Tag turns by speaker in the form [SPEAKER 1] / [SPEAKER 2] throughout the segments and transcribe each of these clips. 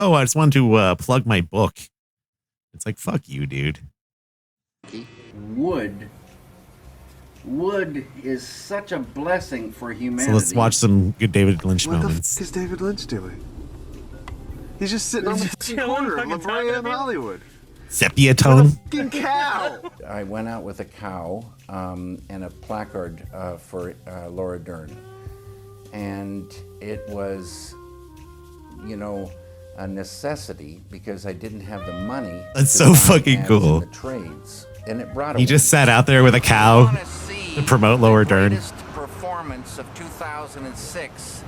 [SPEAKER 1] oh, I just wanted to plug my book. It's like, fuck you, dude.
[SPEAKER 2] Wood is such a blessing for humanity.
[SPEAKER 1] So let's watch some good David Lynch moments.
[SPEAKER 3] What the f*** is David Lynch doing? He's just sitting on the corner of La Brea in Hollywood.
[SPEAKER 1] Sepia tone.
[SPEAKER 3] Fucking cow!
[SPEAKER 2] I went out with a cow and a placard for Laura Dern. And it was, you know, a necessity because I didn't have the money.
[SPEAKER 1] That's so fucking cool.
[SPEAKER 2] The trades. And it brought
[SPEAKER 1] He just sat out there with a cow to promote Laura Dern.
[SPEAKER 2] Performance of 2006.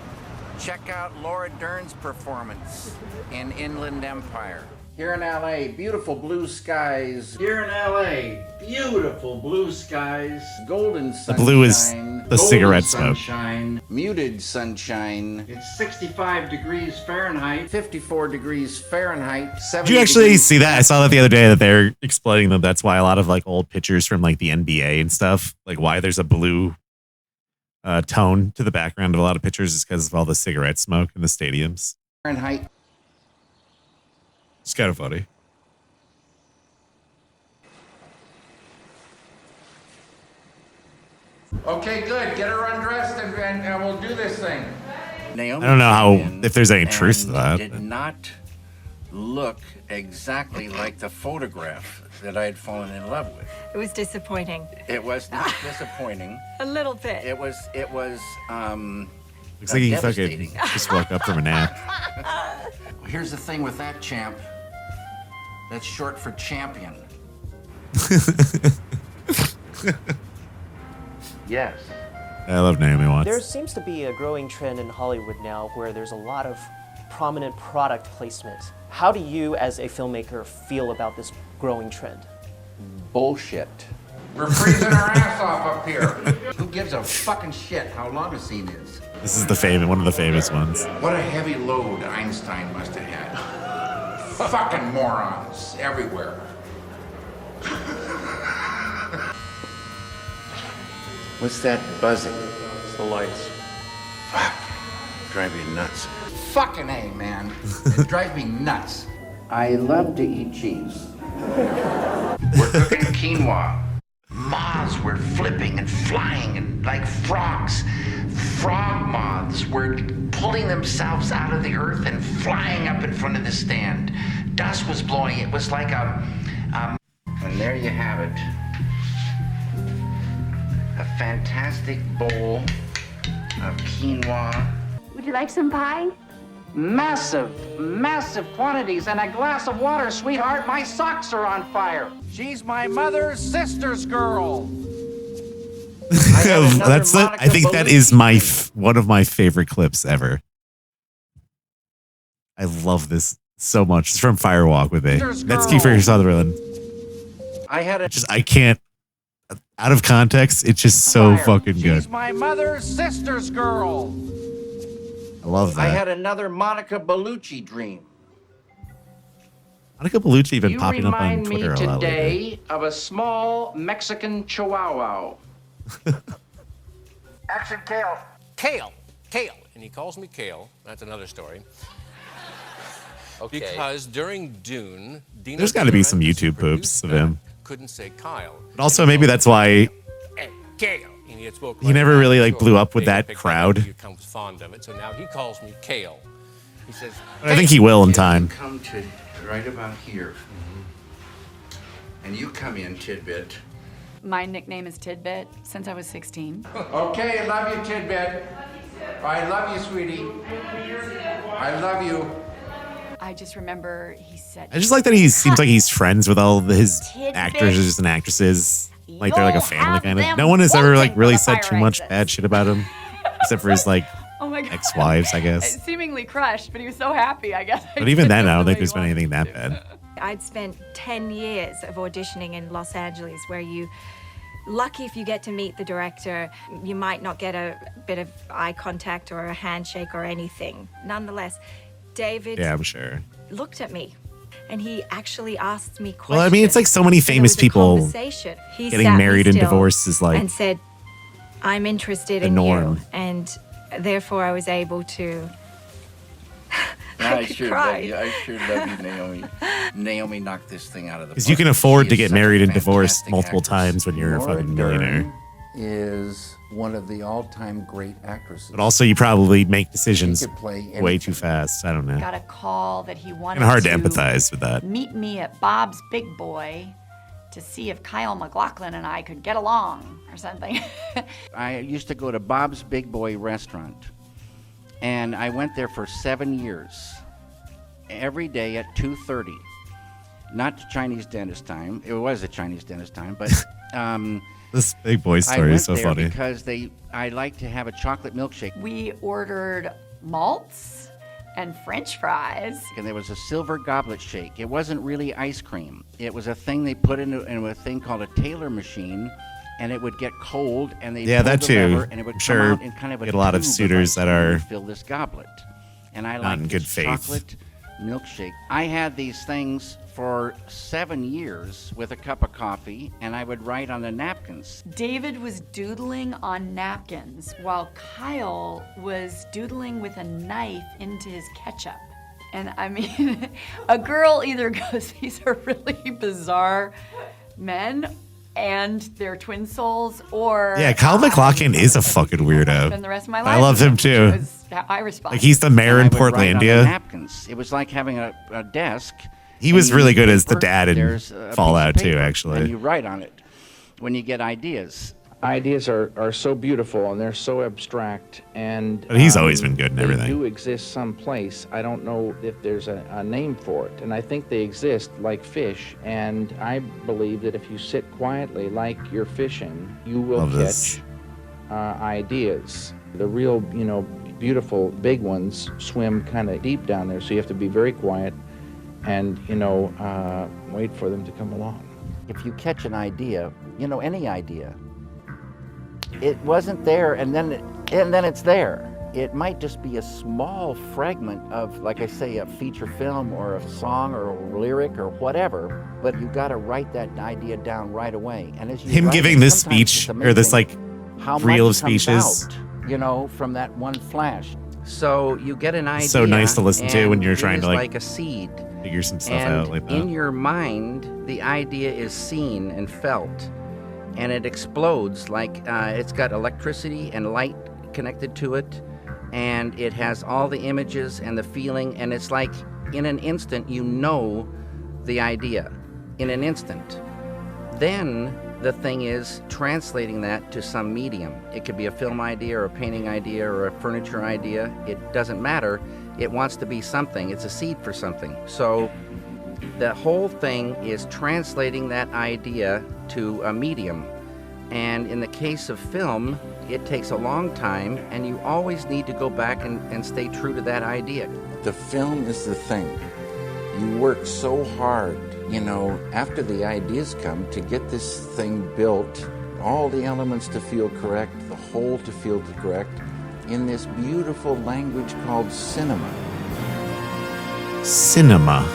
[SPEAKER 2] Check out Laura Dern's performance in Inland Empire. Here in LA, beautiful blue skies. Here in LA, beautiful blue skies. Golden sunshine.
[SPEAKER 1] The blue is the cigarette smoke.
[SPEAKER 2] Sunshine, muted sunshine. It's 65 degrees Fahrenheit, 54 degrees Fahrenheit.
[SPEAKER 1] Did you actually see that? I saw that the other day that they're explaining that that's why a lot of like old pictures from like the NBA and stuff, like why there's a blue tone to the background of a lot of pictures is because of all the cigarette smoke in the stadiums.
[SPEAKER 2] Fahrenheit.
[SPEAKER 1] It's kind of funny.
[SPEAKER 2] Okay, good. Get her undressed and we'll do this thing. Naomi
[SPEAKER 1] I don't know how if there's any truth to that.
[SPEAKER 2] Did not look exactly like the photograph that I had fallen in love with.
[SPEAKER 4] It was disappointing.
[SPEAKER 2] It was not disappointing.
[SPEAKER 4] A little bit.
[SPEAKER 2] It was
[SPEAKER 1] Looks like he fucking just woke up from a nap.
[SPEAKER 2] Here's the thing with that, champ. That's short for champion. Yes.
[SPEAKER 1] I love Naomi Watts.
[SPEAKER 5] There seems to be a growing trend in Hollywood now where there's a lot of prominent product placement. How do you, as a filmmaker, feel about this growing trend?
[SPEAKER 2] Bullshit. We're freezing our ass off up here. Who gives a fucking shit how long a scene is?
[SPEAKER 1] This is the one of the famous ones.
[SPEAKER 2] What a heavy load Einstein must have had. Fucking morons everywhere. What's that buzzing?
[SPEAKER 3] It's the lights.
[SPEAKER 2] Fuck. Drive me nuts. Fucking A, man. It drives me nuts. I love to eat cheese. We're cooking quinoa. Moths were flipping and flying and like frogs. Frog moths were pulling themselves out of the earth and flying up in front of the stand. Dust was blowing. It was like and there you have it. A fantastic bowl of quinoa.
[SPEAKER 6] Would you like some pie?
[SPEAKER 2] Massive quantities and a glass of water, sweetheart. My socks are on fire. She's my mother's sister's girl.
[SPEAKER 1] I think that is one of my favorite clips ever. I love this so much. It's from Firewalk with me. That's Kiefer Sutherland. I can't. Out of context, it's just so fucking good.
[SPEAKER 2] She's my mother's sister's girl.
[SPEAKER 1] I love that.
[SPEAKER 2] I had another Monica Bellucci dream.
[SPEAKER 1] Monica Bellucci been popping up on Twitter a lot.
[SPEAKER 2] You remind me today
[SPEAKER 1] lately.
[SPEAKER 2] of a small Mexican chihuahua. Action, Kale.
[SPEAKER 7] Kale. And he calls me Kale. That's another story. Okay. Because during Dune,
[SPEAKER 1] there's got to be some YouTube poops of him.
[SPEAKER 7] Couldn't say Kyle.
[SPEAKER 1] But also maybe that's why
[SPEAKER 7] hey, Kale.
[SPEAKER 1] He never really like blew up with that crowd.
[SPEAKER 7] He becomes fond of it, so now he calls me Kale. He says,
[SPEAKER 1] I think he will in time.
[SPEAKER 2] Come to right about here. And you come in, Tidbit.
[SPEAKER 8] My nickname is Tidbit since I was 16.
[SPEAKER 2] Okay, I love you, Tidbit. I love you, sweetie. I love you.
[SPEAKER 8] I just remember he said...
[SPEAKER 1] I just like that he seems like he's friends with all his actors and actresses. Like they're like a family kind of. No one has ever like really said too much bad shit about him. Except for his like ex-wives, I guess.
[SPEAKER 8] Seemingly crushed, but he was so happy, I guess.
[SPEAKER 1] But even then, I don't think there's been anything that bad.
[SPEAKER 4] I'd spent 10 years of auditioning in Los Angeles where lucky if you get to meet the director, you might not get a bit of eye contact or a handshake or anything. Nonetheless, David
[SPEAKER 1] I'm sure.
[SPEAKER 4] looked at me and he actually asked me questions.
[SPEAKER 1] Well, I mean, it's like so many famous people getting married and divorced is like
[SPEAKER 4] and said, I'm interested in you. And therefore I was able to
[SPEAKER 2] I
[SPEAKER 4] could
[SPEAKER 2] sure
[SPEAKER 4] cry.
[SPEAKER 2] love you. I sure love you, Naomi. Naomi knocked this thing out of the park.
[SPEAKER 1] Because you can afford
[SPEAKER 2] She
[SPEAKER 1] to
[SPEAKER 2] is
[SPEAKER 1] get
[SPEAKER 2] such a
[SPEAKER 1] married and divorced
[SPEAKER 2] fantastic
[SPEAKER 1] multiple
[SPEAKER 2] actress.
[SPEAKER 1] times when you're a
[SPEAKER 2] Laura
[SPEAKER 1] fucking millionaire.
[SPEAKER 2] Dern is one of the all-time great actresses.
[SPEAKER 1] But also, you probably make
[SPEAKER 2] She
[SPEAKER 1] decisions
[SPEAKER 2] could play
[SPEAKER 1] way
[SPEAKER 2] anything.
[SPEAKER 1] too fast. I don't know.
[SPEAKER 8] Got a call that he wanted
[SPEAKER 1] Kind of hard to
[SPEAKER 8] to
[SPEAKER 1] empathize with that.
[SPEAKER 8] meet me at Bob's Big Boy to see if Kyle MacLachlan and I could get along or something.
[SPEAKER 2] I used to go to Bob's Big Boy restaurant, and I went there for 7 years, every day at 2:30. Not Chinese dentist time. It was a Chinese dentist time, but
[SPEAKER 1] This Big Boy
[SPEAKER 2] I
[SPEAKER 1] story
[SPEAKER 2] went
[SPEAKER 1] is so
[SPEAKER 2] there
[SPEAKER 1] funny.
[SPEAKER 2] because I like to have a chocolate milkshake.
[SPEAKER 8] We ordered malts and French fries.
[SPEAKER 2] And there was a silver goblet shake. It wasn't really ice cream. It was a thing they put in a thing called a Taylor machine, and it would get cold, and they
[SPEAKER 1] Yeah,
[SPEAKER 2] pulled
[SPEAKER 1] that
[SPEAKER 2] the
[SPEAKER 1] too.
[SPEAKER 2] lever, and it would
[SPEAKER 1] I'm
[SPEAKER 2] come
[SPEAKER 1] sure
[SPEAKER 2] out in kind of a
[SPEAKER 1] get a lot of
[SPEAKER 2] tube
[SPEAKER 1] suitors
[SPEAKER 2] ice
[SPEAKER 1] that
[SPEAKER 2] cream
[SPEAKER 1] are
[SPEAKER 2] and fill this goblet. And I
[SPEAKER 1] not
[SPEAKER 2] like
[SPEAKER 1] in good
[SPEAKER 2] this
[SPEAKER 1] faith.
[SPEAKER 2] chocolate milkshake. I had these things for 7 years with a cup of coffee, and I would write on the napkins.
[SPEAKER 8] David was doodling on napkins while Kyle was doodling with a knife into his ketchup. And I mean, a girl either goes, these are really bizarre men and they're twin souls, or
[SPEAKER 1] Yeah, Kyle MacLachlan is a fucking weirdo.
[SPEAKER 8] spend the rest of my life
[SPEAKER 1] I love
[SPEAKER 8] with
[SPEAKER 1] him too.
[SPEAKER 8] which was how I respond.
[SPEAKER 1] Like, he's the mayor in
[SPEAKER 2] And I would write on the
[SPEAKER 1] Portlandia.
[SPEAKER 2] napkins. It was like having a desk.
[SPEAKER 1] He
[SPEAKER 2] and
[SPEAKER 1] was
[SPEAKER 2] you
[SPEAKER 1] really
[SPEAKER 2] need
[SPEAKER 1] good as the
[SPEAKER 2] paper,
[SPEAKER 1] dad in
[SPEAKER 2] there's a piece
[SPEAKER 1] Fallout
[SPEAKER 2] of
[SPEAKER 1] too,
[SPEAKER 2] paper,
[SPEAKER 1] actually.
[SPEAKER 2] And you write on it when you get ideas.
[SPEAKER 6] Ideas are so beautiful and they're so abstract, and
[SPEAKER 1] But he's always been good in
[SPEAKER 6] they
[SPEAKER 1] everything.
[SPEAKER 6] do exist someplace. I don't know if there's a name for it, and I think they exist like fish. And I believe that if you sit quietly like you're fishing, you will
[SPEAKER 1] Love this.
[SPEAKER 6] catch ideas. The real, beautiful big ones swim kind of deep down there, so you have to be very quiet and wait for them to come along.
[SPEAKER 2] If you catch an idea, any idea, it wasn't there, and then it's there. It might just be a small fragment of, like I say, a feature film or a song or a lyric or whatever, but you got to write that idea down right away. And as you
[SPEAKER 1] Him
[SPEAKER 2] write
[SPEAKER 1] giving
[SPEAKER 2] it,
[SPEAKER 1] this
[SPEAKER 2] sometimes
[SPEAKER 1] speech,
[SPEAKER 2] it's
[SPEAKER 1] or this
[SPEAKER 2] amazing how
[SPEAKER 1] reel
[SPEAKER 2] much
[SPEAKER 1] of speeches.
[SPEAKER 2] comes out, from that one flash. So you get an idea.
[SPEAKER 1] So nice to listen to when
[SPEAKER 2] and
[SPEAKER 1] you're
[SPEAKER 2] it
[SPEAKER 1] trying
[SPEAKER 2] is
[SPEAKER 1] to, like,
[SPEAKER 2] like a seed.
[SPEAKER 1] figure some stuff
[SPEAKER 2] And
[SPEAKER 1] out like that.
[SPEAKER 2] in your mind, the idea is seen and felt, and it explodes like it's got electricity and light connected to it, and it has all the images and the feeling, and it's like in an instant you know the idea. In an instant. Then the thing is translating that to some medium. It could be a film idea or a painting idea or a furniture idea. It doesn't matter. It wants to be something. It's a seed for something. So the whole thing is translating that idea to a medium. And in the case of film, it takes a long time, and you always need to go back and stay true to that idea. The film is the thing. You work so hard, after the ideas come, to get this thing built, all the elements to feel correct, the whole to feel correct, in this beautiful language called cinema.
[SPEAKER 1] Cinema.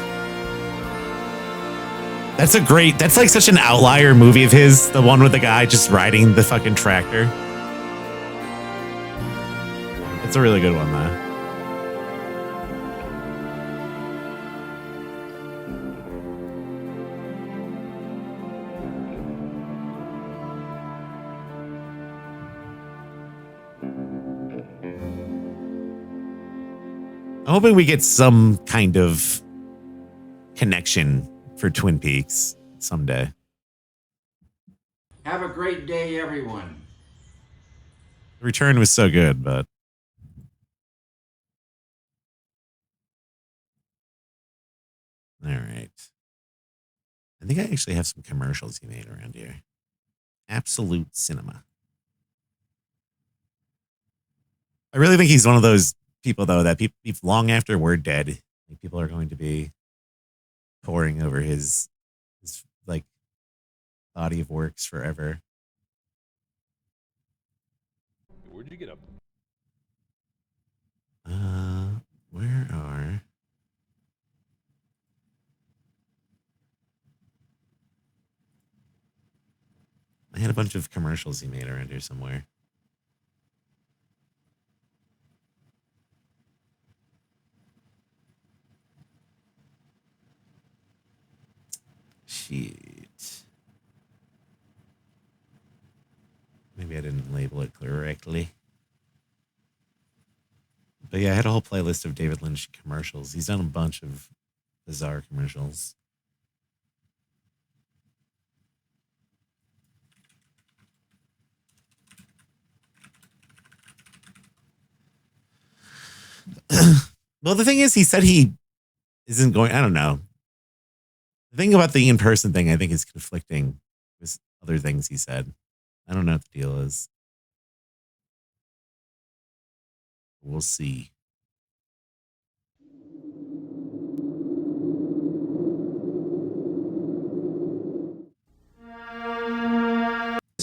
[SPEAKER 1] That's like such an outlier movie of his, the one with the guy just riding the fucking tractor. It's a really good one, though. I'm hoping we get some kind of connection for Twin Peaks someday.
[SPEAKER 2] Have a great day, everyone.
[SPEAKER 1] The return was so good, but all right. I think I actually have some commercials he made around here. Absolute Cinema. I really think he's one of those people, though, that people long after we're dead, people are going to be poring over his like body of works forever.
[SPEAKER 9] Where'd you get up?
[SPEAKER 1] Where are? I had a bunch of commercials he made around here somewhere. Shit. Maybe I didn't label it correctly. But yeah, I had a whole playlist of David Lynch commercials. He's done a bunch of bizarre commercials. Well, the thing is, he said he isn't going. I don't know. The thing about the in-person thing, I think, is conflicting with other things he said. I don't know what the deal is. We'll see.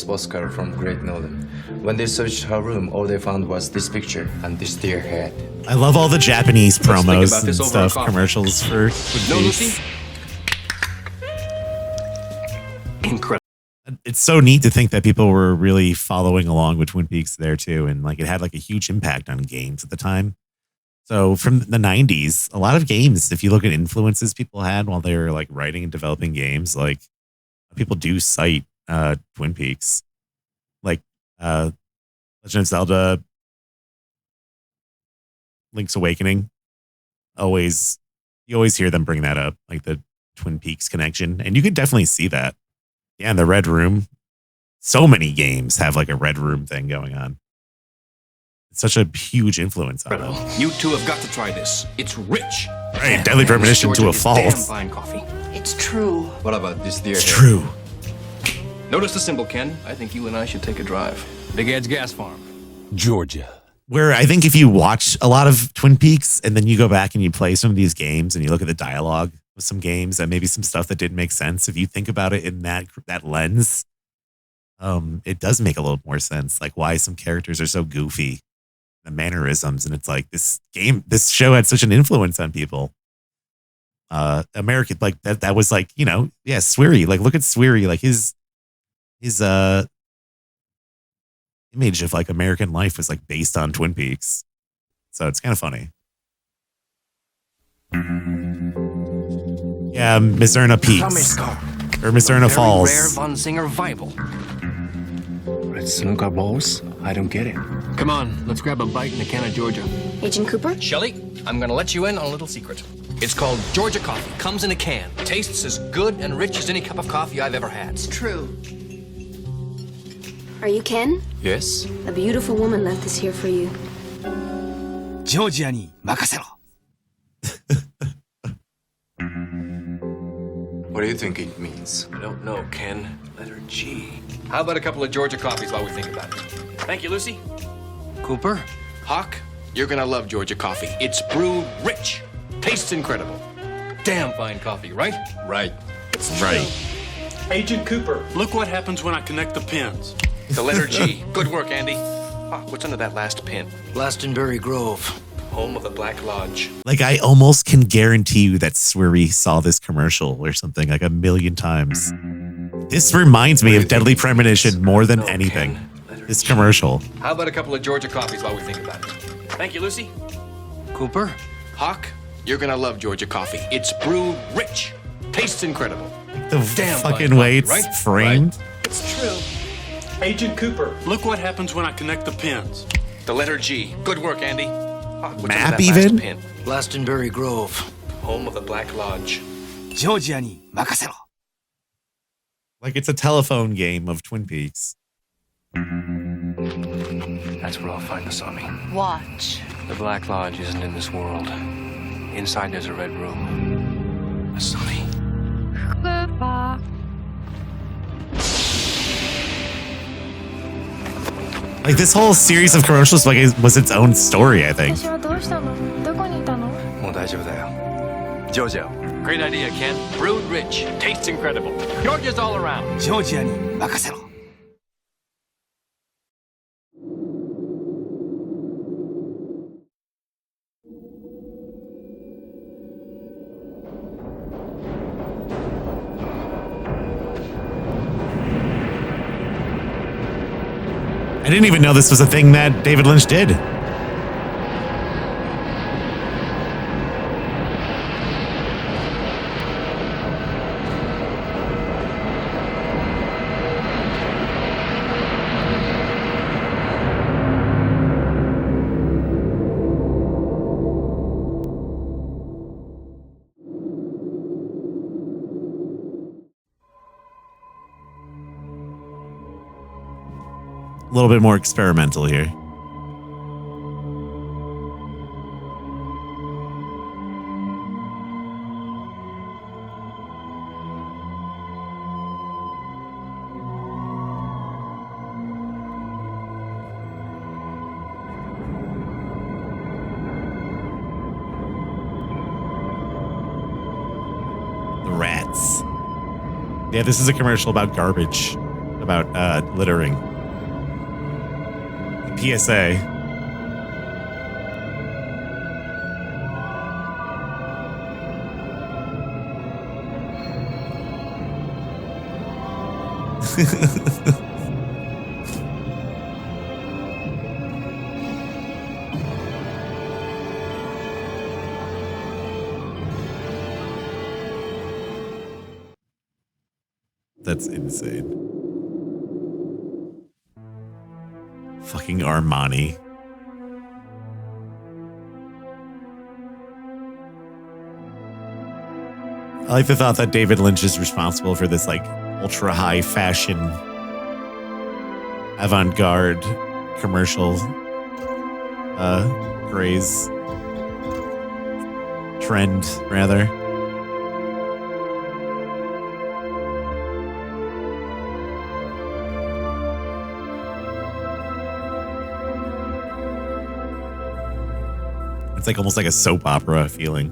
[SPEAKER 10] Oscar from Great Northern. When they searched her room, all they found was this picture and this deer head.
[SPEAKER 1] I love all the Japanese
[SPEAKER 10] Let's think
[SPEAKER 1] promos
[SPEAKER 10] about
[SPEAKER 1] and
[SPEAKER 10] this over
[SPEAKER 1] stuff,
[SPEAKER 10] coffee.
[SPEAKER 1] commercials for
[SPEAKER 7] No,
[SPEAKER 1] Lucy.
[SPEAKER 7] Lucy? Incredible.
[SPEAKER 1] It's so neat to think that people were really following along with Twin Peaks there too, and like it had like a huge impact on games at the time. So from the 90s, a lot of games, if you look at influences people had while they were like writing and developing games, like people do cite Twin Peaks, like Legend of Zelda, Link's Awakening. You always hear them bring that up, like the Twin Peaks connection, and you could definitely see that. Yeah, in the Red Room, so many games have like a Red Room thing going on. It's such a huge influence on them.
[SPEAKER 7] You two have got to try this. It's rich.
[SPEAKER 1] Right, deadly premonition to a fault.
[SPEAKER 7] Damn fine coffee.
[SPEAKER 11] It's true.
[SPEAKER 10] What about this deer
[SPEAKER 1] It's
[SPEAKER 10] head?
[SPEAKER 1] true.
[SPEAKER 7] Notice the symbol, Ken. I think you and I should take a drive. Big Ed's Gas Farm.
[SPEAKER 9] Georgia.
[SPEAKER 1] Where I think if you watch a lot of Twin Peaks and then you go back and you play some of these games and you look at the dialogue with some games and maybe some stuff that didn't make sense, if you think about it in that lens, it does make a little more sense. Like why some characters are so goofy, the mannerisms, and it's like this show had such an influence on people. American, like that was like, you know, yeah, Sweary. Like look at Sweary, like his image of like American life was like based on Twin Peaks. So it's kind of funny. Yeah, Miss Erna Peaks. Or Miss Erna Falls.
[SPEAKER 7] Rare Von Singer Bible.
[SPEAKER 10] Red snooker balls? I don't get it.
[SPEAKER 7] Come on, let's grab a bite and a can of Georgia.
[SPEAKER 11] Agent Cooper?
[SPEAKER 7] Shelley, I'm gonna let you in on a little secret. It's called Georgia coffee. Comes in a can. Tastes as good and rich as any cup of coffee I've ever had.
[SPEAKER 11] It's true.
[SPEAKER 12] Are you Ken?
[SPEAKER 10] Yes?
[SPEAKER 12] A beautiful woman left this here for you.
[SPEAKER 13] Georgia ni makasero.
[SPEAKER 10] What do you think it means?
[SPEAKER 7] I don't know, Ken. Letter G. How about a couple of Georgia coffees while we think about it? Thank you, Lucy. Cooper. Hawk, you're gonna love Georgia coffee. It's brewed rich. Tastes incredible. Damn fine coffee, right?
[SPEAKER 10] Right.
[SPEAKER 1] It's right.
[SPEAKER 14] Agent Cooper, look what happens when I connect the pins.
[SPEAKER 7] The letter G. Good work, Andy. Hawk, what's under that last pin?
[SPEAKER 13] Glastonbury Grove.
[SPEAKER 7] Home of the Black Lodge.
[SPEAKER 1] Like I almost can guarantee you that Sweary saw this commercial or something like 1,000,000 times. This reminds me of Deadly Premonition more than anything. This commercial.
[SPEAKER 7] How about a couple of Georgia coffees while we think about it? Thank you, Lucy. Cooper. Hawk, you're gonna love Georgia coffee. It's brewed rich. Tastes incredible.
[SPEAKER 1] The
[SPEAKER 7] Damn
[SPEAKER 1] fucking
[SPEAKER 7] fine
[SPEAKER 1] way
[SPEAKER 7] coffee,
[SPEAKER 1] it's
[SPEAKER 7] right?
[SPEAKER 1] framed.
[SPEAKER 11] It's true.
[SPEAKER 14] Agent Cooper, look what happens when I connect the pins.
[SPEAKER 7] The letter G. Good work, Andy. Hawk, what's
[SPEAKER 1] Map
[SPEAKER 7] under that
[SPEAKER 1] even?
[SPEAKER 7] last pin?
[SPEAKER 13] Glastonbury Grove.
[SPEAKER 7] Home of the Black Lodge.
[SPEAKER 13] Georgia ni makasero.
[SPEAKER 1] Like it's a telephone game of Twin Peaks.
[SPEAKER 7] That's where I'll find the Sami.
[SPEAKER 8] Watch.
[SPEAKER 7] The Black Lodge isn't in this world. Inside there's a red room. A Sami.
[SPEAKER 1] Like this whole series of commercials like was its own story, I think.
[SPEAKER 12] 私はどうしたの？どこにいたの？
[SPEAKER 10] もう大丈夫だよ。Georgia.
[SPEAKER 7] Great idea, Ken. Brewed rich. Tastes incredible. Georgia's all around.
[SPEAKER 13] ジョージアに任せろ。
[SPEAKER 1] I didn't even know this was a thing that David Lynch did. little bit more experimental here. The rats. Yeah, this is a commercial about garbage, about littering. The PSA. That's insane. Fucking Armani. I like the thought that David Lynch is responsible for this like ultra high fashion avant-garde commercial craze trend rather. It's like almost like a soap opera feeling.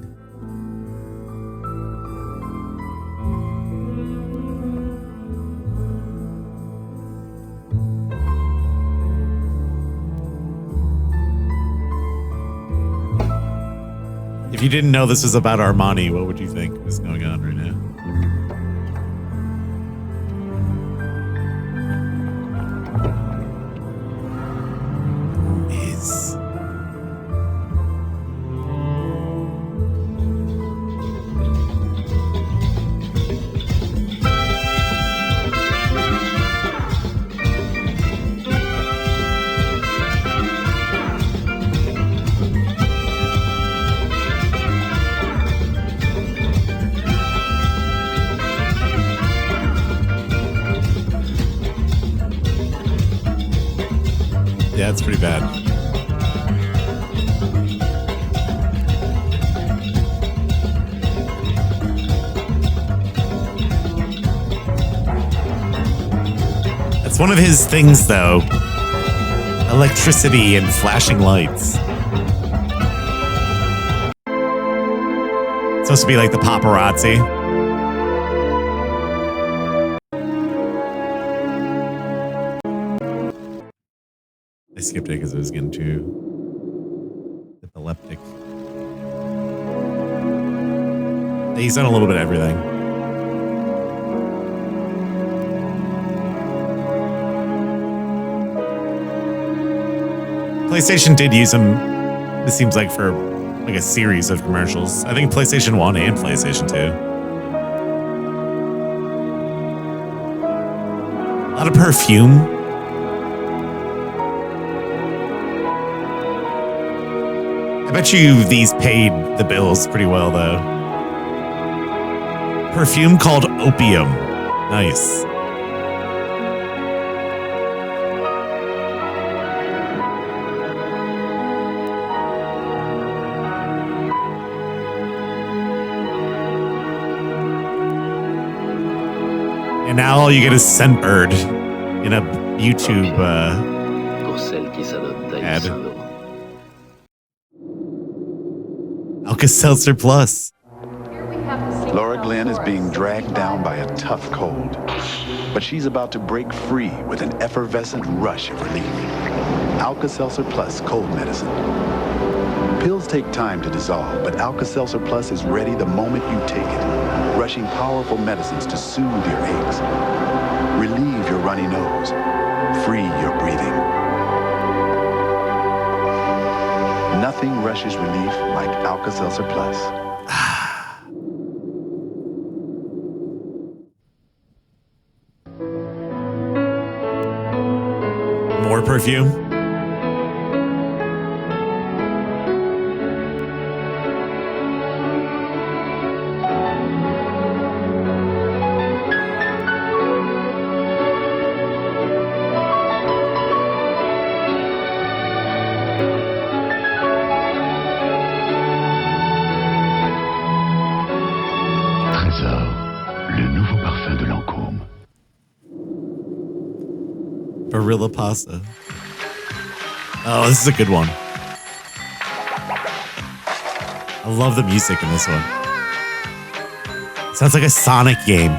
[SPEAKER 1] If you didn't know this was about Armani, what would you think was going on right now? Is yeah, it's pretty bad. That's one of his things, though. Electricity and flashing lights. It's supposed to be like the paparazzi. I skipped it because it was getting too epileptic. He's done a little bit of everything. PlayStation did use him, it seems like, for like a series of commercials. I think PlayStation 1 and PlayStation 2. A lot of perfume. I bet you these paid the bills pretty well, though. Perfume called Opium. Nice. And now all you get is Scentbird in a YouTube ad. Alka-Seltzer Plus.
[SPEAKER 15] Laura Glenn is being dragged down by a tough cold, but she's about to break free with an effervescent rush of relief. Alka-Seltzer Plus cold medicine. Pills take time to dissolve, but Alka-Seltzer Plus is ready the moment you take it, rushing powerful medicines to soothe your aches, relieve your runny nose, free your breathing. Nothing rushes relief like Alka-Seltzer Plus.
[SPEAKER 1] More perfume. Barilla pasta. Oh, this is a good one. I love the music in this one. Sounds like a Sonic game.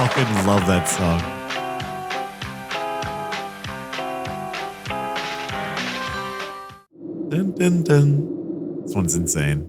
[SPEAKER 1] Fucking love that song. Dun, dun, dun. This one's insane.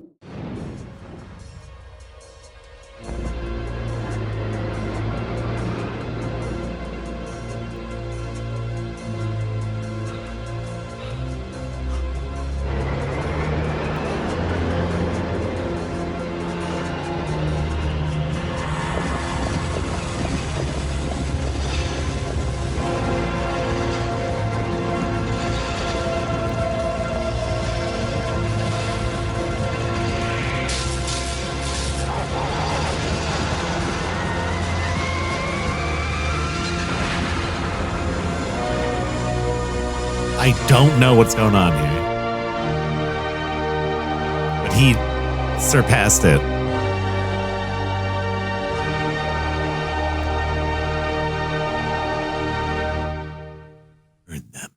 [SPEAKER 1] I don't know what's going on here. But he surpassed it. Earn them.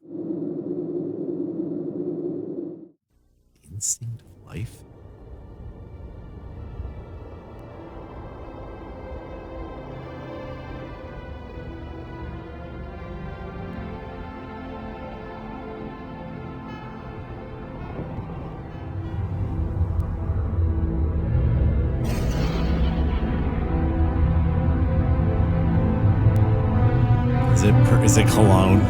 [SPEAKER 1] Instinct of life? Is it cologne?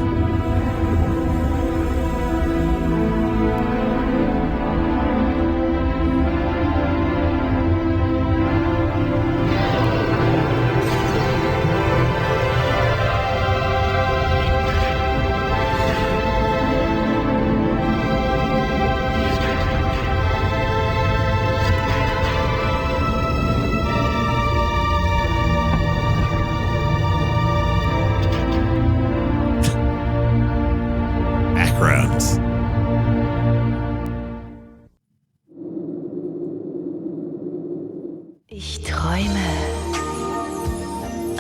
[SPEAKER 16] Ich träume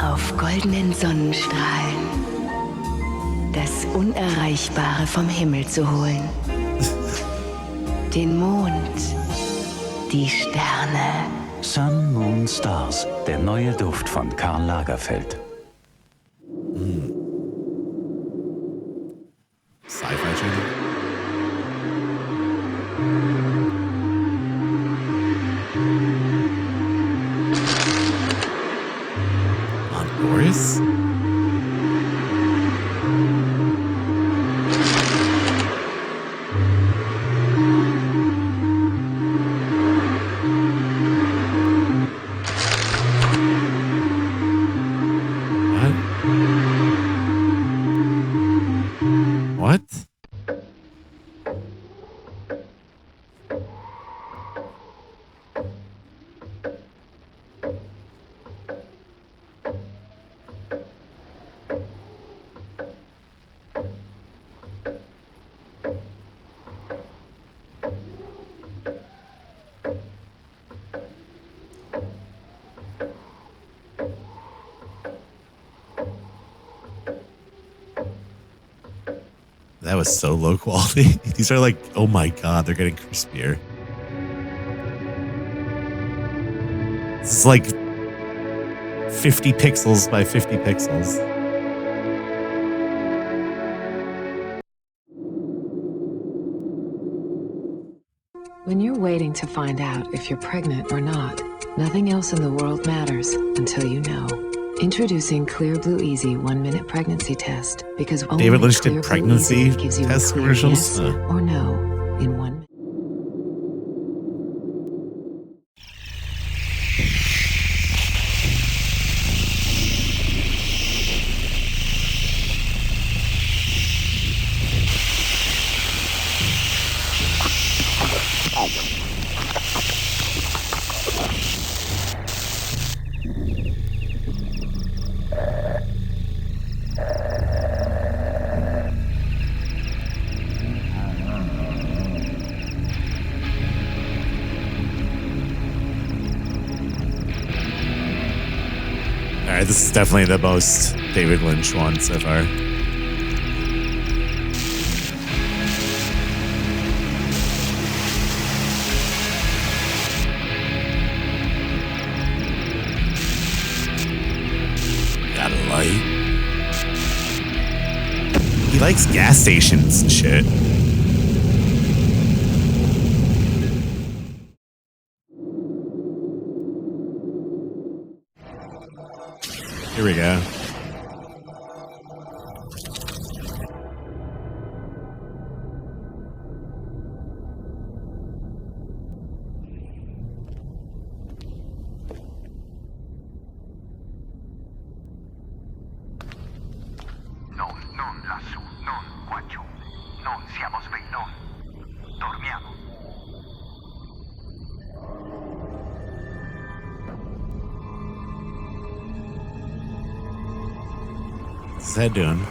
[SPEAKER 16] auf goldenen Sonnenstrahlen, das Unerreichbare vom Himmel zu holen. Den Mond, die Sterne.
[SPEAKER 17] Sun, Moon, Stars, der neue Duft von Karl Lagerfeld.
[SPEAKER 1] Sci-Fi Channel. Boris? What? That was so low quality. These are like, oh my God, they're getting crispier. This is like 50 pixels by 50 pixels.
[SPEAKER 18] When you're waiting to find out if you're pregnant or not, nothing else in the world matters until you know. Introducing Clear Blue Easy 1-minute pregnancy test, because only
[SPEAKER 1] David Lynch
[SPEAKER 18] Clear
[SPEAKER 1] did
[SPEAKER 18] Blue
[SPEAKER 1] pregnancy
[SPEAKER 18] Easy gives you
[SPEAKER 1] test
[SPEAKER 18] a clear
[SPEAKER 1] commercials?
[SPEAKER 18] yes or no in 1 minute.
[SPEAKER 1] definitely the most David Lynch one so far. Got a light. He likes gas stations and shit. Here we go.
[SPEAKER 2] Non lassù, non qua giù. Non siamo svegli, non. Dormiamo.
[SPEAKER 1] What's his head doing?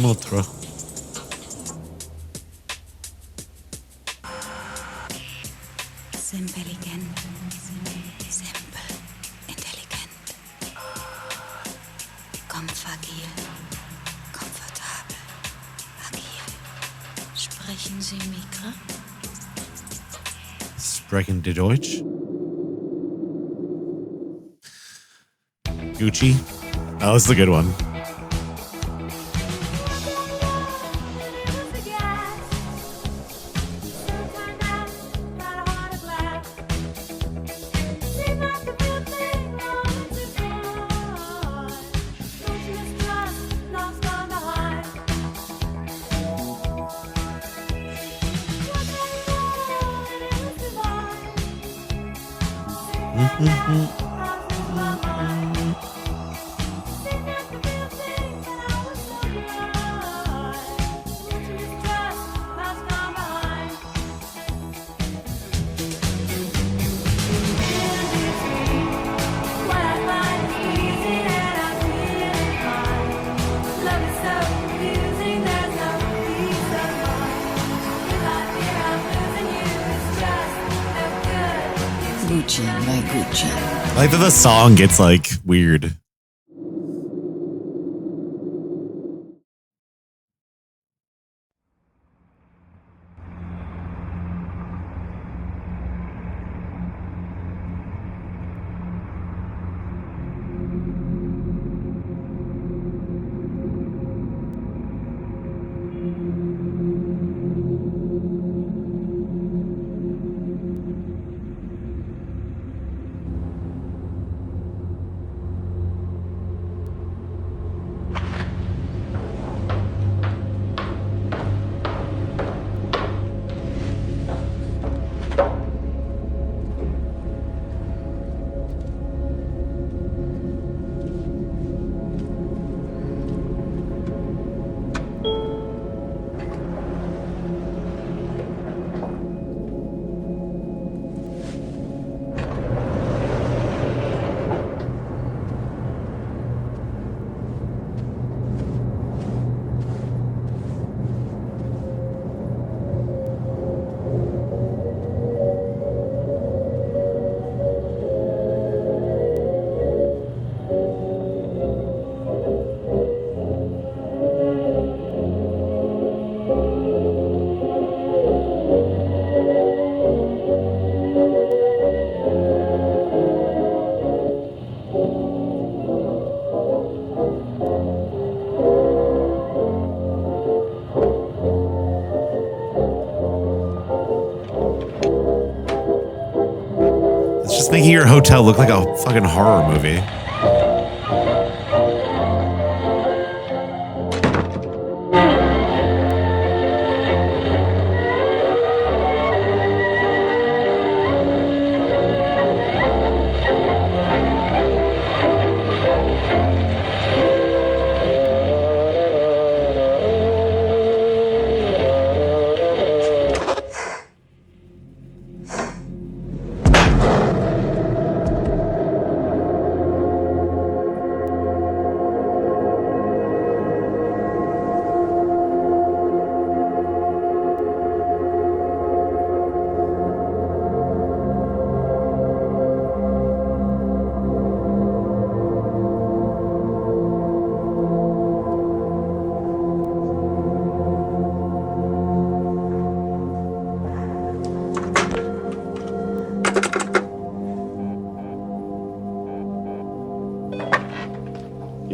[SPEAKER 1] Motro.
[SPEAKER 16] Intelligent. Simpel. Intelligent. Agil. Komfortabel. Agil. Sprechen Sie Mikro?
[SPEAKER 1] Sprechen die Deutsch? Gucci. Oh, this is a good one.
[SPEAKER 16] Gucci, my Gucci.
[SPEAKER 1] I like that the song gets like weird. It's just making your hotel look like a fucking horror movie.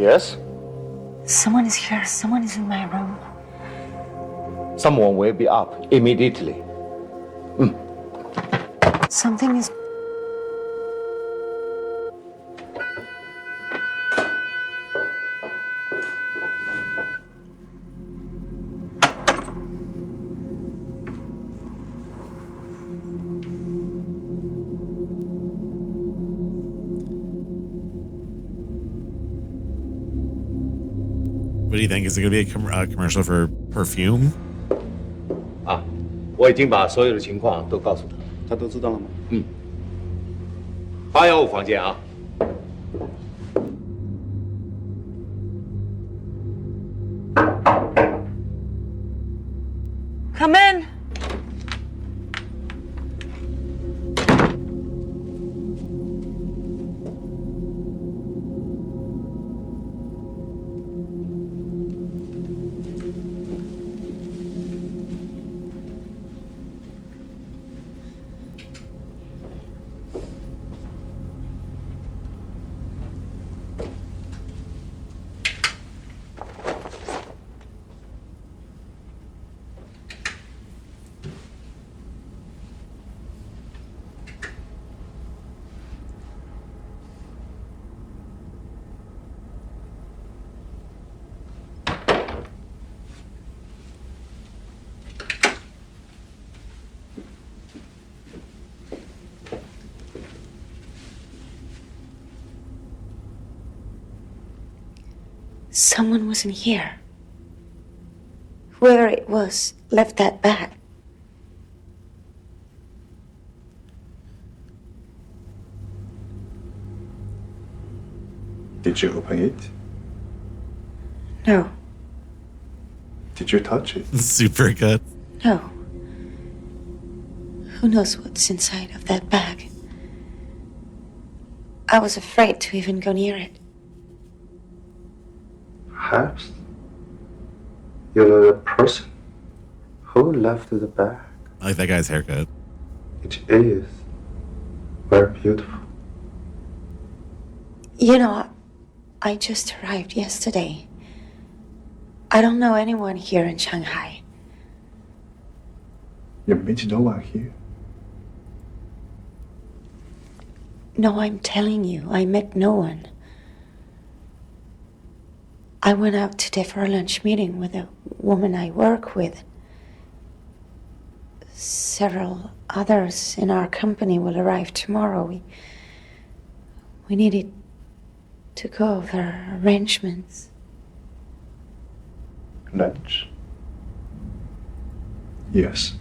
[SPEAKER 3] Yes?
[SPEAKER 11] Someone is here. Someone is in my room.
[SPEAKER 3] Someone will be up immediately.
[SPEAKER 11] Something is.
[SPEAKER 1] What do you think? Is it going to be a commercial for perfume?
[SPEAKER 3] 啊，我已经把所有的情况都告诉他，他都知道了吗？815房间啊。
[SPEAKER 11] Come in. Someone wasn't here. Whoever it was left that bag.
[SPEAKER 3] Did you open it?
[SPEAKER 11] No.
[SPEAKER 3] Did you touch it?
[SPEAKER 1] Super good.
[SPEAKER 11] No. Who knows what's inside of that bag? I was afraid to even go near it.
[SPEAKER 3] Perhaps you know the person who left the bag.
[SPEAKER 1] I like that guy's haircut.
[SPEAKER 3] It is very beautiful.
[SPEAKER 11] You know, I just arrived yesterday. I don't know anyone here in Shanghai.
[SPEAKER 3] You meet no one here.
[SPEAKER 11] No, I'm telling you, I met no one. I went out today for a lunch meeting with a woman I work with. Several others in our company will arrive tomorrow. We needed to go over arrangements.
[SPEAKER 3] Lunch? Yes.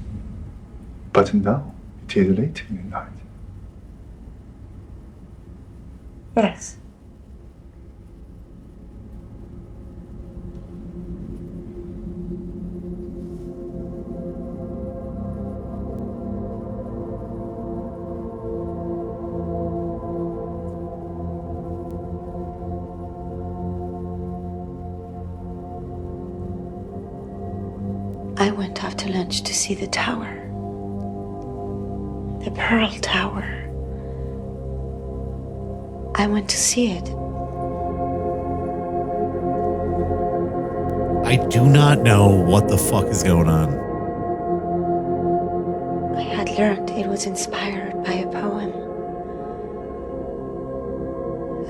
[SPEAKER 3] But now it is late in the night.
[SPEAKER 11] Yes. I went after lunch to see the tower. The Pearl Tower. I went to see it.
[SPEAKER 1] I do not know what the fuck is going on.
[SPEAKER 11] I had learned it was inspired by a poem.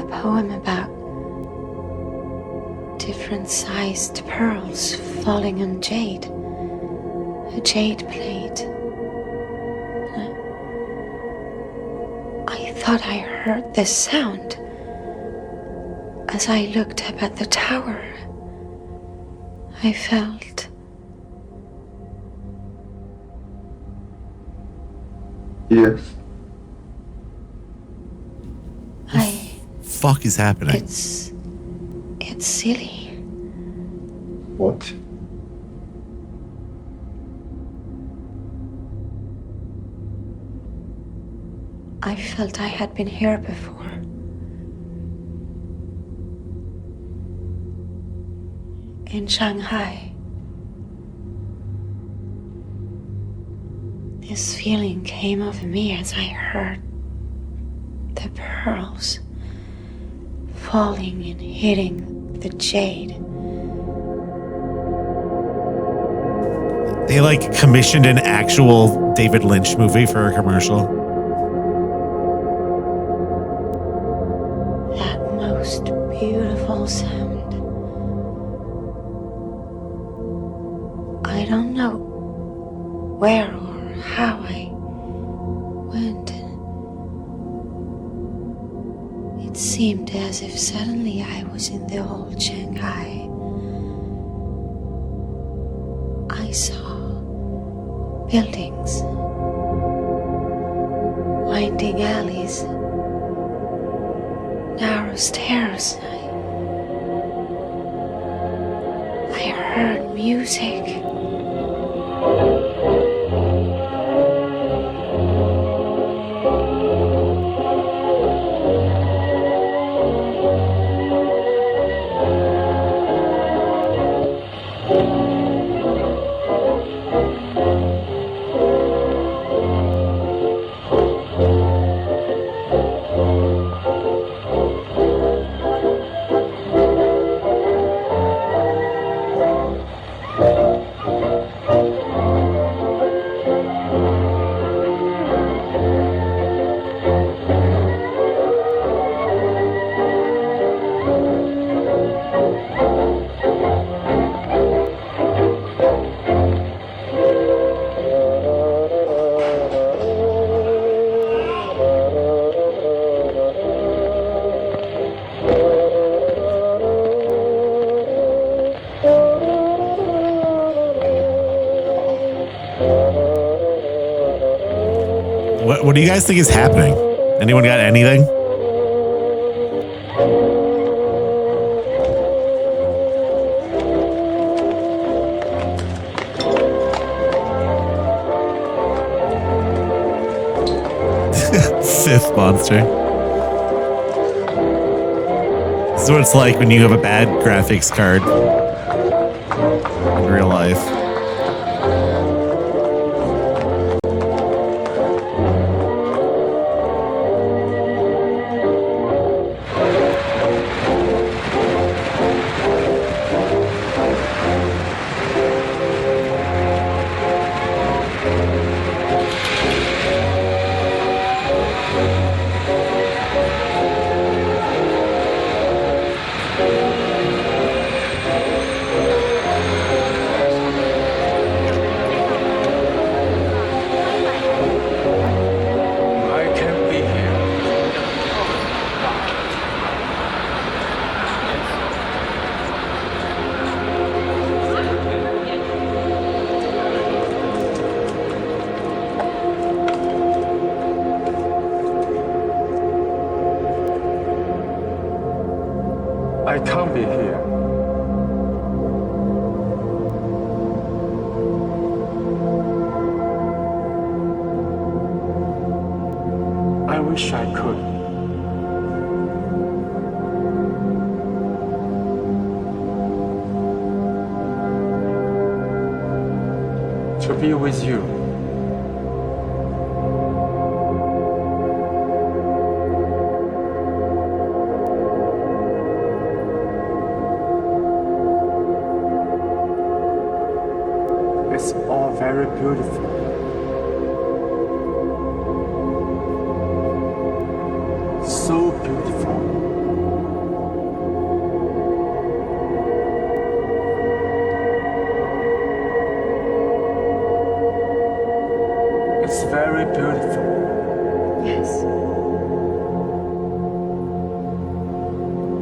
[SPEAKER 11] A poem about different sized pearls falling on jade. A jade plate. I thought I heard this sound as I looked up at the tower. I felt.
[SPEAKER 3] Yes.
[SPEAKER 1] Fuck is happening?
[SPEAKER 11] It's silly.
[SPEAKER 3] What?
[SPEAKER 11] I felt I had been here before. In Shanghai. This feeling came over me as I heard the pearls falling and hitting the jade.
[SPEAKER 1] They like commissioned an actual David Lynch movie for a commercial.
[SPEAKER 11] That most beautiful sound. I don't know where or how I went. It seemed as if suddenly I was in the old Shanghai. I saw buildings, winding alleys, narrow stairs. I heard music.
[SPEAKER 1] What do you guys think is happening? Anyone got anything? Fifth monster. This is what it's like when you have a bad graphics card in real life.
[SPEAKER 3] I can't be here. I wish I could. To be with you. It's all very beautiful. So beautiful. It's very beautiful.
[SPEAKER 11] Yes.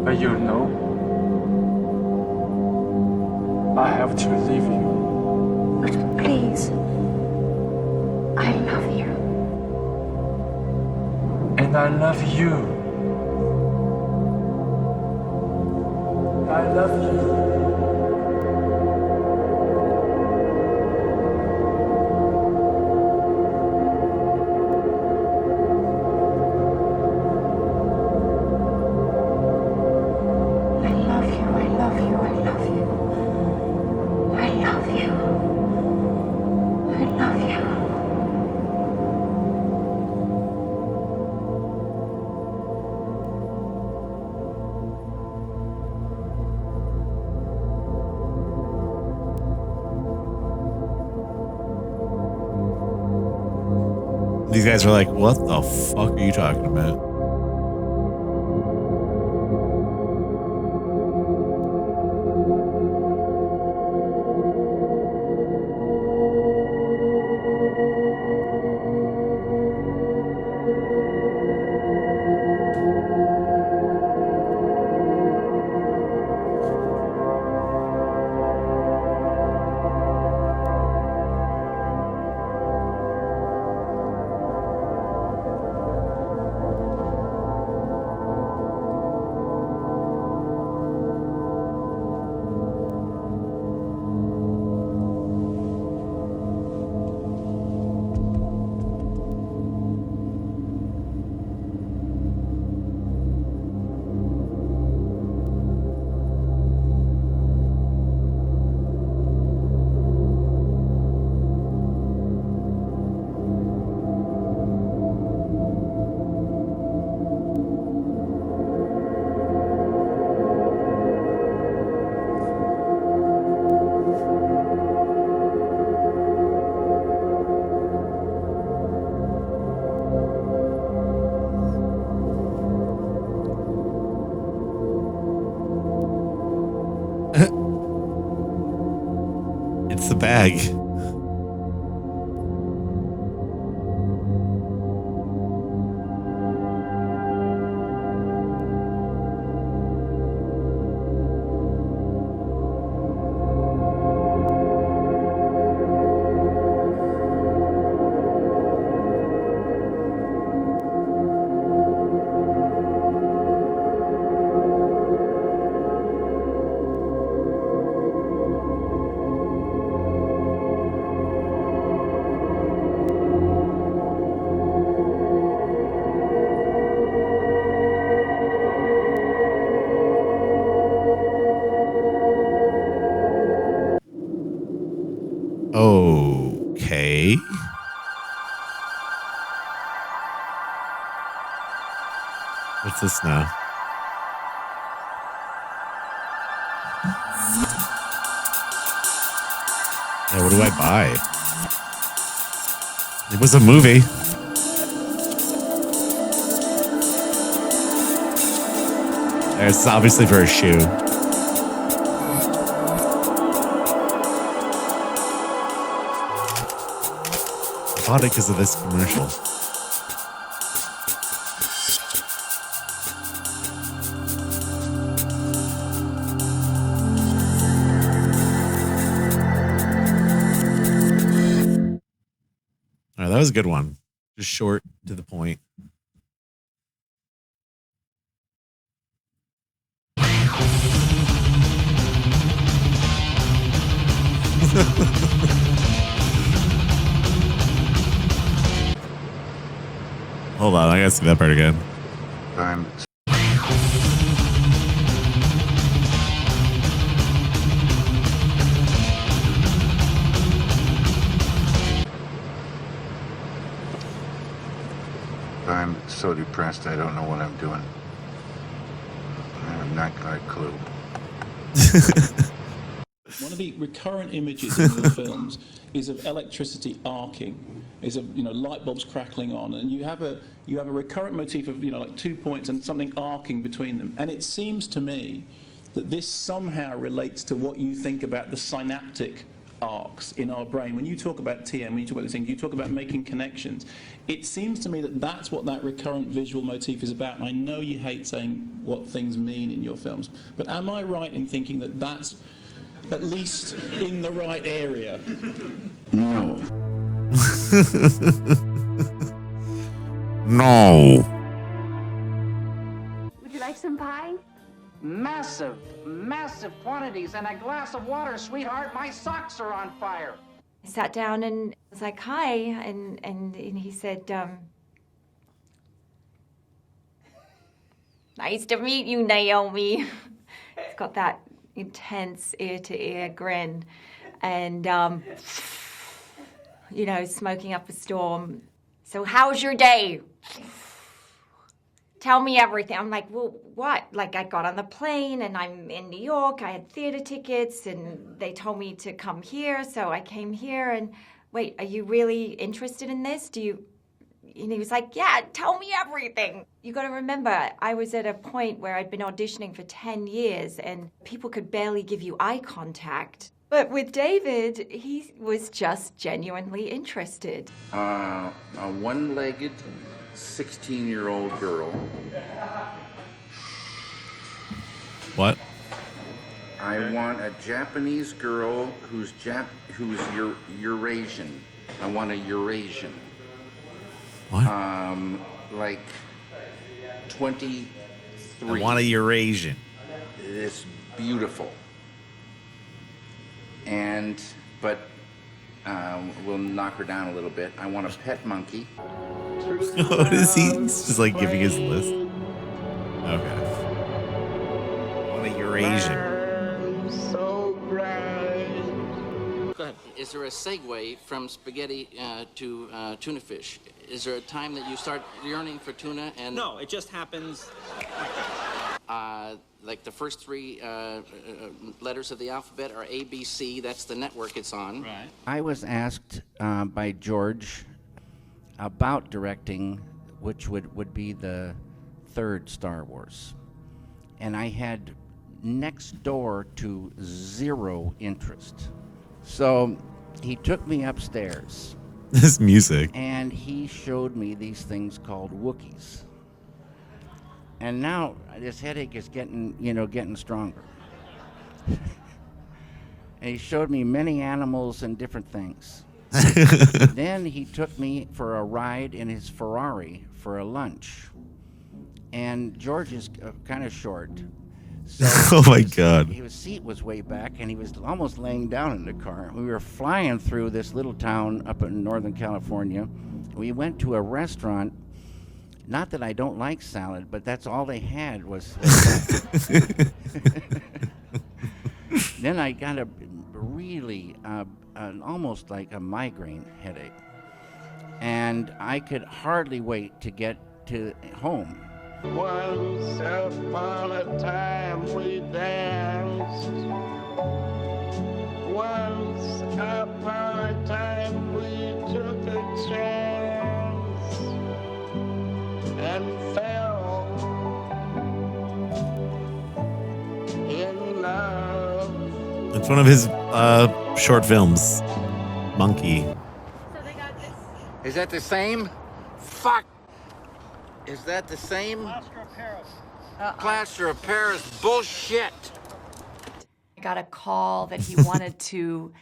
[SPEAKER 3] But you know, I have to leave you.
[SPEAKER 11] But please, I love you.
[SPEAKER 3] And I love you. I love you.
[SPEAKER 1] These guys are like, what the fuck are you talking about? It's the bag. Okay. What's this now? Yeah, what do I buy? It was a movie. It's obviously for a shoe. I bought it because of this commercial. All right, that was a good one. Just short, to the point. Hold on, I gotta see that part again.
[SPEAKER 15] I'm so depressed I don't know what I'm doing. I have not got a clue.
[SPEAKER 14] One of the recurrent images in your films is of electricity arcing, is of light bulbs crackling on, and you have a recurrent motif of like 2 points and something arcing between them. And it seems to me that this somehow relates to what you think about the synaptic arcs in our brain. When you talk about TM, when you talk about these things, you talk about making connections. It seems to me that that's what that recurrent visual motif is about. And I know you hate saying what things mean in your films, but am I right in thinking that that's at least in the right area?
[SPEAKER 15] No.
[SPEAKER 1] No.
[SPEAKER 19] Would you like some pie?
[SPEAKER 2] Massive, massive quantities and a glass of water, sweetheart. My socks are on fire.
[SPEAKER 4] I sat down and was like, hi, and he said, nice to meet you, Naomi. He's got that intense ear-to-ear grin and, smoking up a storm. So how's your day? Tell me everything. I'm like, well, what? Like, I got on the plane and I'm in New York. I had theater tickets and they told me to come here. So I came here and, wait, are you really interested in this? And he was like, yeah, tell me everything. You got to remember, I was at a point where I'd been auditioning for 10 years and people could barely give you eye contact. But with David, he was just genuinely interested.
[SPEAKER 2] A one-legged 16-year-old girl.
[SPEAKER 1] What?
[SPEAKER 2] I want a Japanese girl who's Eurasian. I want a Eurasian.
[SPEAKER 1] What?
[SPEAKER 2] Like 23.
[SPEAKER 1] I want a Eurasian.
[SPEAKER 2] It's beautiful. But we'll knock her down a little bit. I want a pet monkey.
[SPEAKER 1] What is he? He's just like giving his list. Okay. I want a Eurasian.
[SPEAKER 19] So bright.
[SPEAKER 20] Go ahead. Is there a segue from spaghetti to tuna fish? Is there a time that you start yearning for tuna? And
[SPEAKER 21] no, it just happens.
[SPEAKER 20] Like the first three letters of the alphabet are A, B, C. That's the network it's on.
[SPEAKER 21] Right.
[SPEAKER 2] I was asked by George about directing, which would be the third Star Wars. And I had next door to zero interest. So he took me upstairs.
[SPEAKER 1] This music.
[SPEAKER 2] And he showed me these things called Wookiees. And now this headache is getting stronger. And he showed me many animals and different things. Then he took me for a ride in his Ferrari for a lunch. And George is kind of short. So
[SPEAKER 1] oh my God.
[SPEAKER 2] His seat was way back and he was almost laying down in the car. We were flying through this little town up in Northern California. We went to a restaurant. Not that I don't like salad, but that's all they had was Then I got a really, almost like a migraine headache. And I could hardly wait to get to home.
[SPEAKER 19] Once upon a time we danced. Once upon a time we took a chance and fell in love.
[SPEAKER 1] It's one of his short films, Monkey.
[SPEAKER 2] Is that the same? Fuck! Is that the same?
[SPEAKER 19] Plaster of Paris.
[SPEAKER 2] Plaster of Paris bullshit!
[SPEAKER 8] I got a call that he wanted to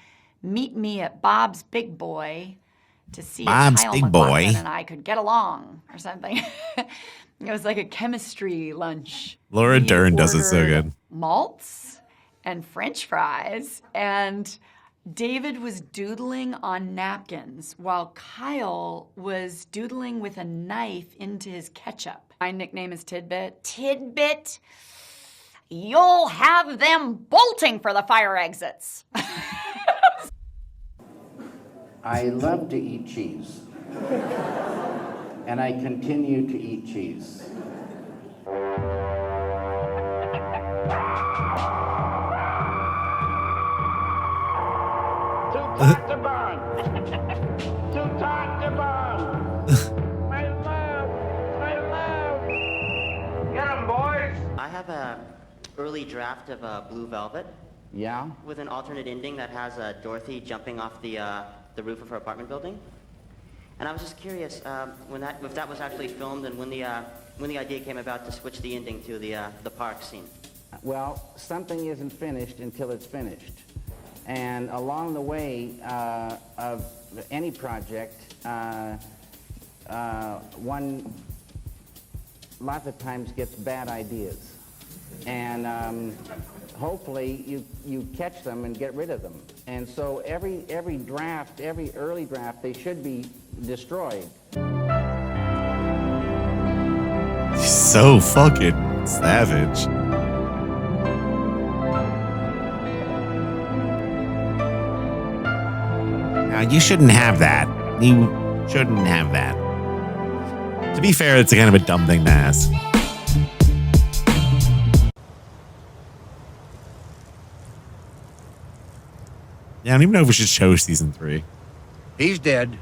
[SPEAKER 8] meet me at Bob's Big Boy to see
[SPEAKER 1] Bob's
[SPEAKER 8] if Kyle
[SPEAKER 1] Big
[SPEAKER 8] MacLachlan
[SPEAKER 1] Boy.
[SPEAKER 8] and I could get along or something. It was like a chemistry lunch.
[SPEAKER 1] Laura
[SPEAKER 8] We
[SPEAKER 1] Dern does it so
[SPEAKER 8] ordered
[SPEAKER 1] good.
[SPEAKER 8] Malts and French fries, and David was doodling on napkins while Kyle was doodling with a knife into his ketchup. My nickname is Tidbit. Tidbit, you'll have them bolting for the fire exits.
[SPEAKER 2] I love to eat cheese. And I continue to eat cheese.
[SPEAKER 19] Tight to burn. Too tight to burn. My love. Get 'em, boys.
[SPEAKER 22] I have a early draft of Blue Velvet.
[SPEAKER 2] Yeah?
[SPEAKER 22] With an alternate ending that has Dorothy jumping off the roof of her apartment building. And I was just curious if that was actually filmed and when the idea came about to switch the ending to the park scene.
[SPEAKER 2] Well, something isn't finished until it's finished. And along the way of any project, one lots of times gets bad ideas. And hopefully you catch them and get rid of them. And so every draft, every early draft, they should be destroyed.
[SPEAKER 1] He's so fucking savage. Now, you shouldn't have that. You shouldn't have that. To be fair, it's kind of a dumb thing to ask. Yeah, I don't even know if we should show season 3.
[SPEAKER 13] He's dead.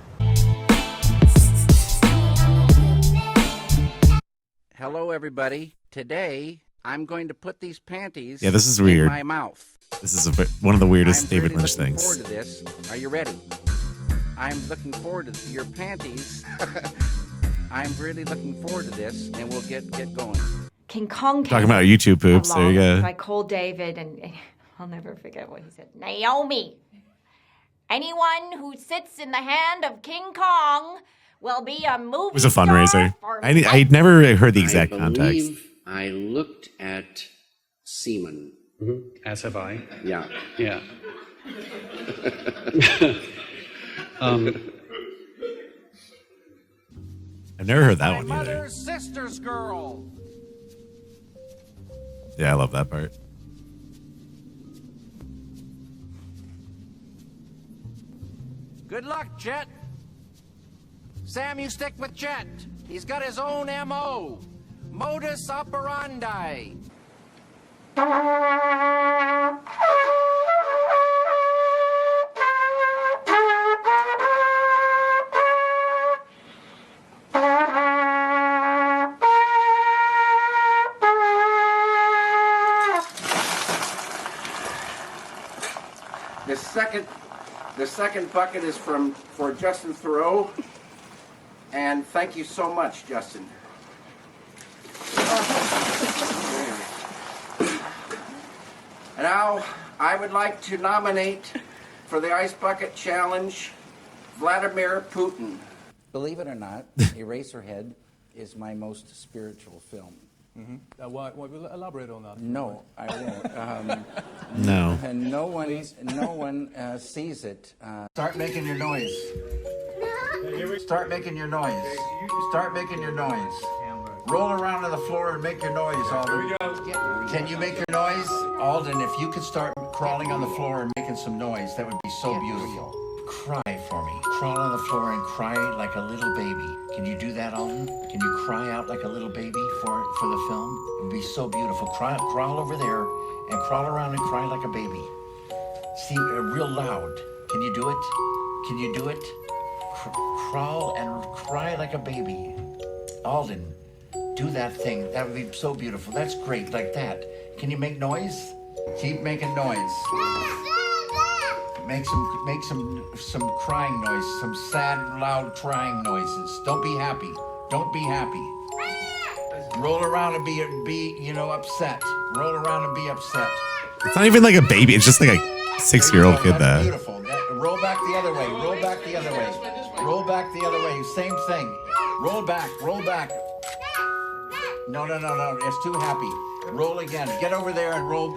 [SPEAKER 2] Hello, everybody. Today, I'm going to put these panties
[SPEAKER 1] Yeah, this is weird.
[SPEAKER 2] in my mouth.
[SPEAKER 1] This is one of the weirdest David Lynch
[SPEAKER 2] looking
[SPEAKER 1] things.
[SPEAKER 2] forward to this. Are you ready? I'm looking forward to your panties. I'm really looking forward to this, and we'll get going.
[SPEAKER 4] King Kong
[SPEAKER 1] Talking about YouTube poops. There you go.
[SPEAKER 4] So I called David, and I'll never forget what he said. Naomi, anyone who sits in the hand of King Kong will be a movie
[SPEAKER 1] It was a fundraiser.
[SPEAKER 4] star for
[SPEAKER 1] I'd never heard the exact context.
[SPEAKER 5] I looked at semen.
[SPEAKER 21] As have I.
[SPEAKER 5] Yeah.
[SPEAKER 21] Yeah.
[SPEAKER 1] I've never heard that one
[SPEAKER 2] My
[SPEAKER 1] either.
[SPEAKER 2] mother's sister's girl.
[SPEAKER 1] Yeah, I love that part.
[SPEAKER 2] Good luck, Jet. Sam, you stick with Jet. He's got his own M.O. Modus operandi. The second bucket is for Justin Thoreau, and thank you so much, Justin. And now I would like to nominate for the Ice Bucket Challenge Vladimir Putin. Believe it or not, Eraserhead is my most spiritual film.
[SPEAKER 21] Elaborate on that.
[SPEAKER 2] No, I won't.
[SPEAKER 1] No.
[SPEAKER 2] And no one sees it. Start making your noise. Start making your noise. Start making your noise. Roll around on the floor and make your noise, Alden. Can you make your noise? Alden, if you could start crawling on the floor and making some noise, that would be so beautiful. Cry for me. Crawl on the floor and cry like a little baby. Can you do that, Alden? Can you cry out like a little baby for the film? It would be so beautiful. Crawl over there and crawl around and cry like a baby. See, real loud. Can you do it? Can you do it? Crawl and cry like a baby. Alden, do that thing. That would be so beautiful. That's great, like that. Can you make noise? Keep making noise. Make some crying noise, some sad, loud crying noises. Don't be happy. Don't be happy. Roll around and be upset. Roll around and be upset.
[SPEAKER 1] It's not even like a baby. It's just like a 6-year-old kid
[SPEAKER 2] That's
[SPEAKER 1] there.
[SPEAKER 2] beautiful. Roll back the other way. Roll back the other way. Roll back the other way. Same thing. Roll back. Roll back. No. It's too happy. Roll again. Get over there and roll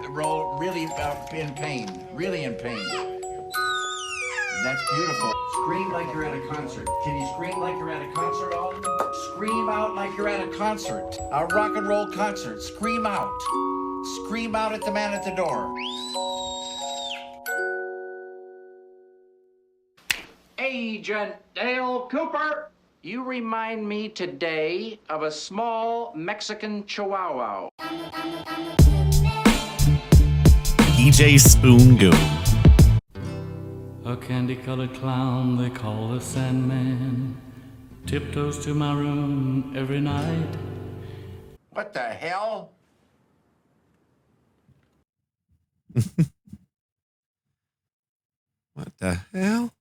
[SPEAKER 2] really in pain. Really in pain. That's beautiful. Scream like you're at a concert. Can you scream like you're at a concert, Alden? Scream out like you're at a concert. A rock and roll concert. Scream out. Scream out at the man at the door. Agent Dale Cooper, you remind me today of a small Mexican chihuahua.
[SPEAKER 1] DJ Spoon Goon.
[SPEAKER 23] A candy-colored clown they call the Sandman tiptoes to my room every night.
[SPEAKER 2] What the hell?
[SPEAKER 1] What the hell?